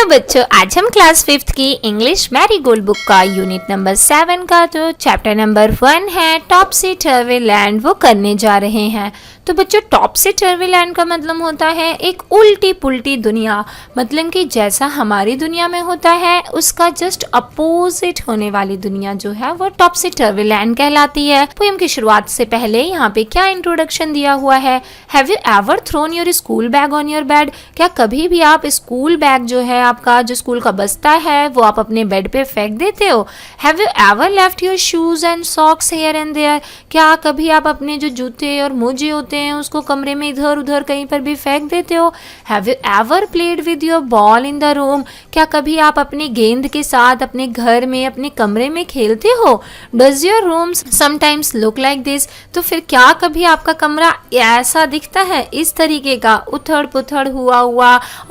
Hello बच्चों, आज हम क्लास 5th की इंग्लिश मैरीगोल्ड बुक का यूनिट नंबर 7 का जो चैप्टर नंबर 1 है टॉपसी टर्वी लैंड वो करने जा रहे हैं। तो बच्चों, टॉपसी टर्वी लैंड का मतलब होता है एक उल्टी पुल्टी दुनिया। मतलब कि जैसा हमारी दुनिया में होता है उसका जस्ट अपोजिट होने वाली दुनिया जो है वो टॉपसी टर्वी लैंड कहलाती है। पोएम की शुरुआत से पहले यहाँ पे क्या इंट्रोडक्शन दिया हुआ है। Have you ever thrown your school bag on your bed? क्या कभी भी आप स्कूल बैग जो है आपका जो स्कूल का बस्ता है वो आप अपने बेड पे फेंक देते हो? Have you ever left your shoes and socks here and there? क्या कभी आप अपने जो जूते और मोजे होते हैं उसको कमरे में इधर उधर कहीं पर भी फेंक देते हो? Have you ever played with your ball in the room? क्या कभी आप अपनी गेंद के साथ अपने घर में अपने कमरे में खेलते हो? Does your room sometimes look like this? तो फिर क्या कभी आपका कमरा ऐसा दिखता है, इस तरीके का उथड़ पुथड़ हुआ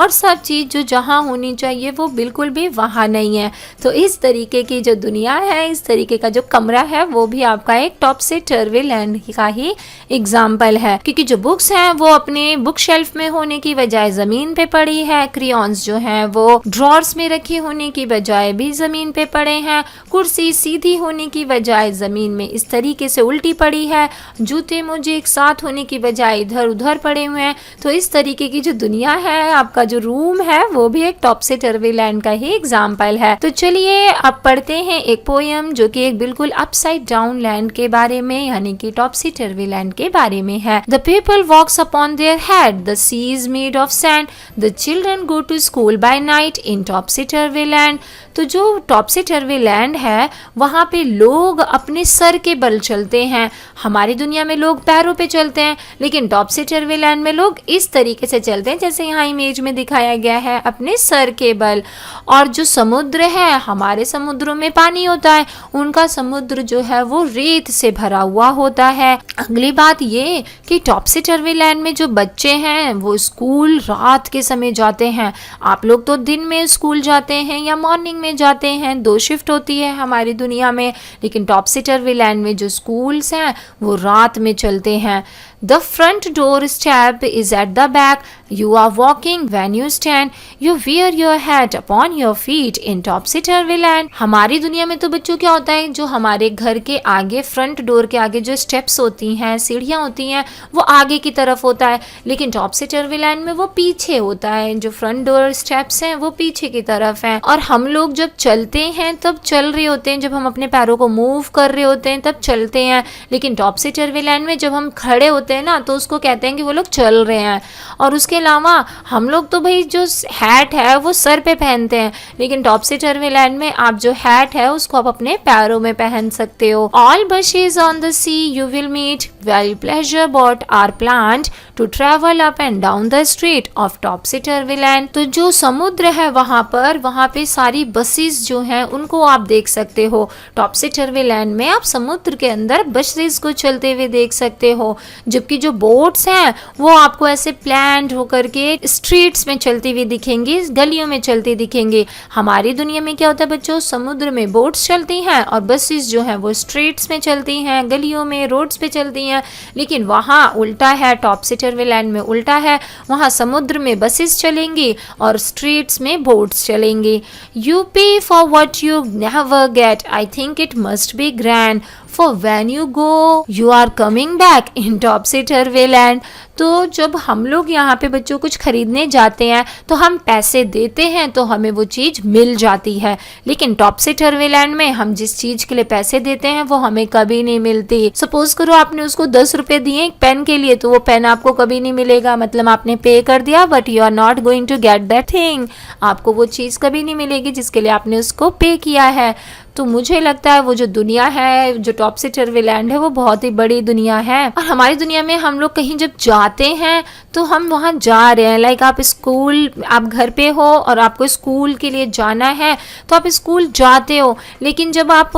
और सब चीज जो जहाँ होनी चाहिए वो बिल्कुल भी वहाँ नहीं है? तो इस तरीके की जो दुनिया है, इस तरीके का जो कमरा है वो भी आपका एक टॉपसी टर्वी लैंड का ही एग्जाम्पल है। क्योंकि जो बुक्स हैं वो अपने बुक शेल्फ में होने की बजाय जमीन पे पड़ी है, क्रेयॉन्स जो हैं वो ड्रॉर्स में रखे होने की बजाय भी जमीन पे पड़े हैं, कुर्सी सीधी होने की बजाय जमीन में इस तरीके से उल्टी पड़ी है, जूते मोजे एक साथ होने की बजाय इधर उधर पड़े हुए हैं। तो इस तरीके की जो दुनिया है, आपका जो रूम है वो भी एक टॉपसी टर्वी लैंड का ही एग्जाम्पल है। तो चलिए अब पढ़ते हैं एक पोयम जो कि एक बिल्कुल अपसाइड डाउन लैंड के बारे में यानी कि टॉपसी टर्वी लैंड के बारे में है। The people walks upon their head, the sea is made of sand, the children go to school by night in topsy turvy land. तो जो टॉपसी टर्वी लैंड है वहाँ पे लोग अपने सर के बल चलते हैं। हमारी दुनिया में लोग पैरों पे चलते हैं, लेकिन टॉपसी टर्वी लैंड में लोग इस तरीके से चलते हैं जैसे यहाँ इमेज में दिखाया गया है, अपने सर के बल। और जो समुद्र है, हमारे समुद्रों में पानी होता है, उनका समुद्र जो है वो रेत से भरा हुआ होता है। अगली बात ये कि टॉपसी टर्वी लैंड में जो बच्चे हैं वो स्कूल रात के समय जाते हैं। आप लोग तो दिन में स्कूल जाते हैं या मॉर्निंग में जाते हैं, 2 शिफ्ट होती है हमारी दुनिया में, लेकिन टॉपसी टर्वी लैंड में जो स्कूल्स हैं वो रात में चलते हैं। The front door step is at the back. You are walking when you stand. You wear your hat upon your feet in topsy turvy land. हमारी दुनिया में तो बच्चों क्या होता है, जो हमारे घर के आगे फ्रंट डोर के आगे जो स्टेप्स होती हैं, सीढ़ियाँ होती हैं, वो आगे की तरफ होता है, लेकिन टॉपसी टर्वी लैंड में वो पीछे होता है। जो फ्रंट डोर स्टेप्स हैं वो पीछे की तरफ हैं। और हम लोग जब चलते हैं तब चल रहे होते हैं, जब हम अपने पैरों को मूव कर रहे होते हैं तब चलते हैं, लेकिन टॉपसी टर्वी लैंड में जब हम खड़े होते हैं ना तो उसको कहते हैं कि वो लोग चल रहे हैं। और उसके अलावा हम लोग तो भाई जो हैट है वो सर पे पहनते हैं, लेकिन टॉपसी टर्वी लैंड में आप जो हैट है उसको आप अपने पैरों में पहन सकते हो। All bushes on the sea you will meet, very pleasure boat are planned to travel up and down the street of topsy turvy land। तो जो समुद्र है वहाँ पे सारी बसेस जो हैं उनको आप देख सकते हो। टॉपसी टर्वी लैंड में आप समुद्र के अंदर बसेस को चलते हुए देख सकते हो, जबकि जो बोट्स हैं वो आपको ऐसे प्लान्ड होकर के स्ट्रीट्स में चलती हुई दिखेंगी, गलियों में चलती दिखेंगी। हमारी दुनिया में क्या होता है बच्चों, समुद्र में बोट्स चलती हैं और बसेस जो हैं वो स्ट्रीट्स में चलती हैं, गलियों में, रोड्स पे चलती हैं। लेकिन वहाँ उल्टा है, टॉपसी टर्वी लैंड में उल्टा है, वहाँ समुद्र में बसेस चलेंगी और स्ट्रीट्स में बोट्स चलेंगी। यू पे for what you never get, I think it must be grand, for when you go you are coming back in topsy turvy land। तो जब हम लोग यहाँ पे बच्चों कुछ खरीदने जाते हैं तो हम पैसे देते हैं तो हमें वो चीज़ मिल जाती है, लेकिन टॉपसी टर्वी लैंड में हम जिस चीज़ के लिए पैसे देते हैं वो हमें कभी नहीं मिलती। सपोज करो आपने उसको 10 रुपये दिए एक पेन के लिए, तो वो पेन आपको कभी नहीं मिलेगा। मतलब आपने पे कर दिया but you are not going to get that thing, आपको वो चीज़ कभी नहीं मिलेगी जिसके लिए आपने उसको पे किया है। तो मुझे लगता है वो जो दुनिया है, जो टॉपसी टर्वी लैंड है, वो बहुत ही बड़ी दुनिया है। और हमारी दुनिया में हम लोग कहीं जब जाते हैं तो हम वहाँ जा रहे हैं, लाइक आप स्कूल, आप घर पे हो और आपको स्कूल के लिए जाना है तो आप स्कूल जाते हो। लेकिन जब आप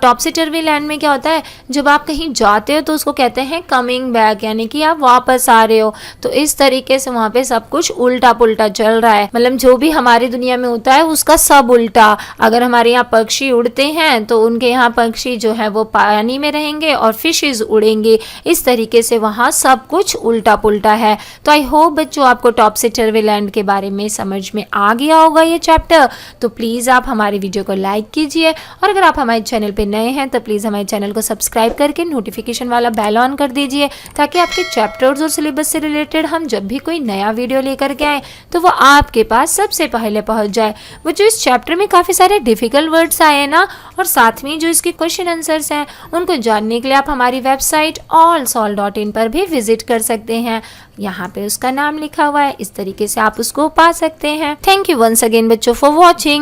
टॉपसी टर्वी लैंड में क्या होता है, जब आप कहीं जाते हो तो उसको कहते हैं कमिंग बैक, यानी कि आप वापस आ रहे हो। तो इस तरीके से वहाँ पे सब कुछ उल्टा पुल्टा चल रहा है। मतलब जो भी हमारी दुनिया में होता है उसका सब उल्टा। अगर हमारे यहाँ पक्षी उड़ते हैं तो उनके यहाँ पक्षी जो है वो पानी में रहेंगे और फिशेस उड़ेंगे। इस तरीके से वहाँ सब कुछ उल्टा आप उल्टा है। तो आई होप बच्चों आपको टॉपसी टर्वीलैंड के बारे में समझ में आ गया होगा ये चैप्टर। तो प्लीज़ आप हमारी वीडियो को लाइक कीजिए और अगर आप हमारे चैनल पे नए हैं तो प्लीज़ हमारे चैनल को सब्सक्राइब करके नोटिफिकेशन वाला बेल ऑन कर दीजिए, ताकि आपके चैप्टर्स और सिलेबस से रिलेटेड हम जब भी कोई नया वीडियो लेकर के आए तो वो आपके पास सबसे पहले पहुंच जाए। वो जो इस चैप्टर में काफ़ी सारे डिफिकल्ट वर्ड्स आए हैं ना, और साथ में जो इसके क्वेश्चन आंसर्स हैं उनको जानने के लिए आप हमारी वेबसाइट allsolve.in पर भी विजिट कर सकते हैं। यहाँ पे उसका नाम लिखा हुआ है, इस तरीके से आप उसको पा सकते हैं। थैंक यू वंस अगेन बच्चों फॉर वॉचिंग।